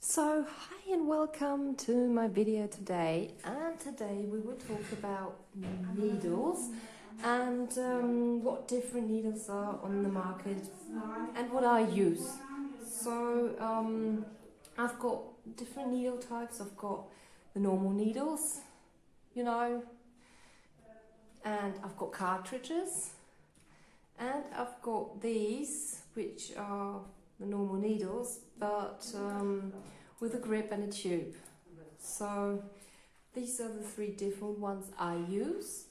So, hi and welcome to my video today. And today we will talk about needles and what different needles are on the market and what I use. So, I've got different needle types. I've got the normal needles, and I've got cartridges, and I've got these, which are the normal needles, but with a grip and a tube. So these are the three different ones I use.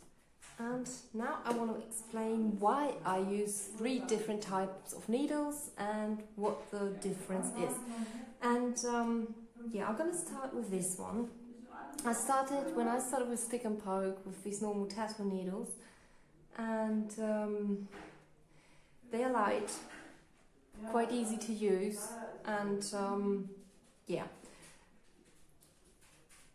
And now I want to explain why I use three different types of needles and what the difference is. And I'm going to start with this one. When I started with stick and poke with these normal tattoo needles, and they are light, quite easy to use, and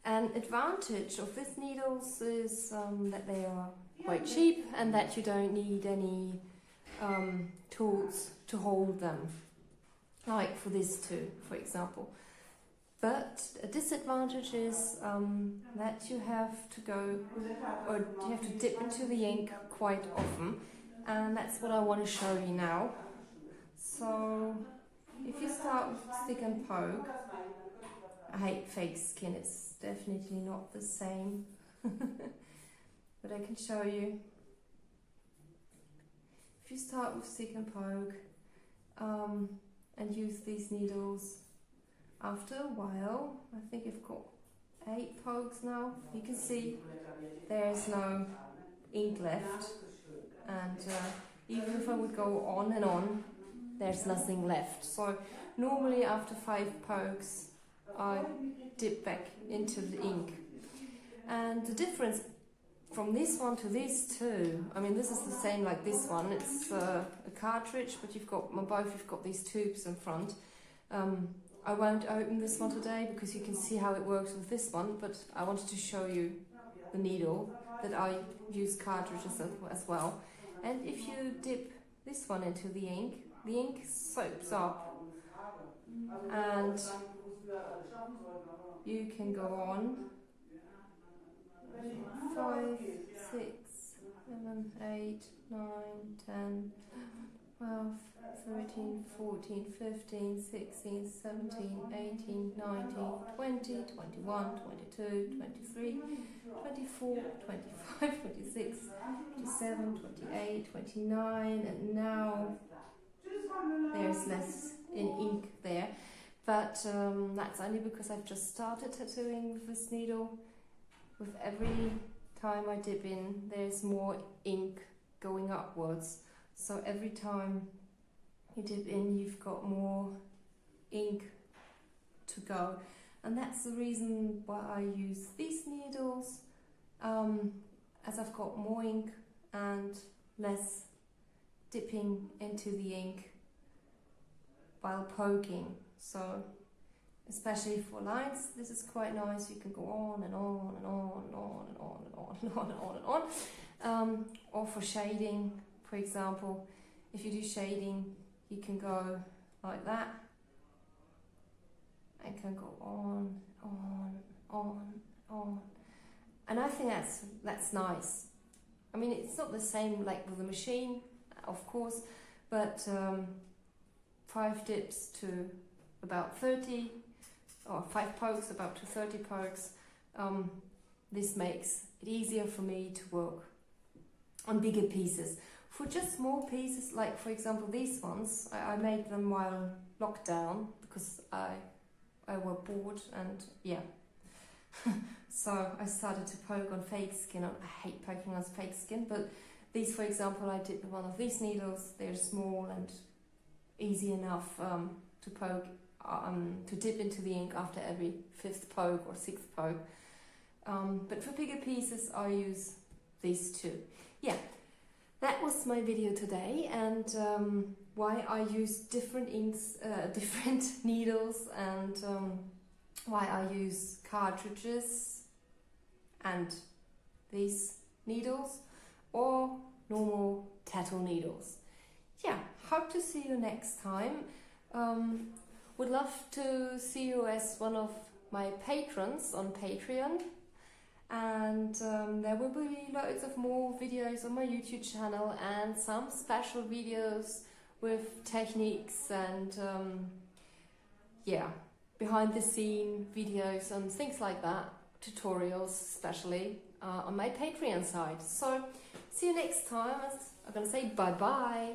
An advantage of these needles is that they are quite cheap and that you don't need any tools to hold them, like for this two, for example. But a disadvantage is that you have to dip into the ink quite often, and that's what I want to show you now. So, if you start with stick and poke, I hate fake skin, it's definitely not the same, but I can show you. If you start with stick and poke and use these needles, after a while, I think I've got 8 pokes now, you can see there's no ink left, and even if I would go on and on, there's nothing left. So normally after 5 pokes I dip back into the ink. And the difference from this one to these two, I mean, this is the same like this one, it's a cartridge, but you've got these tubes in front. I won't open this one today because you can see how it works with this one, but I wanted to show you the needle that I use cartridges as well. And if you dip this one into the ink soaks up, and you can go on 5, 6, 7, 8, 9, 10, 12, 13, 14, 15, 16, 17, 18, 19, 20, 21, 22, 23, 24, 25, 26, 27, 28, 29, and now there's less in ink there, but that's only because I've just started tattooing with this needle. With every time I dip in, there's more ink going upwards, so every time you dip in, you've got more ink to go, and that's the reason why I use these needles, as I've got more ink and less dipping into the ink while poking. So especially for lines, this is quite nice. You can go on and on and on and on and on and on and on and on and on. Or for shading, for example, if you do shading, you can go like that and can go on, on. And I think that's nice. I mean, it's not the same like with the machine, of course, but 5 dips to about 30, or 5 pokes about to 30 pokes. This makes it easier for me to work on bigger pieces. For just small pieces, like for example these ones, I made them while locked down because I were bored, and so I started to poke on fake skin. I hate poking on fake skin, but these, for example, I did one of these needles. They're small and easy enough to poke, to dip into the ink after every 5th poke or 6th poke. But for bigger pieces, I use these two. Yeah, that was my video today, and why I use different inks, different needles, and why I use cartridges and these needles or normal tattoo needles. Yeah, hope to see you next time. would love to see you as one of my patrons on Patreon. And there will be loads of more videos on my YouTube channel and some special videos with techniques and yeah, behind the scene videos and things like that, tutorials especially on my Patreon side. So see you next time. I'm gonna say bye bye.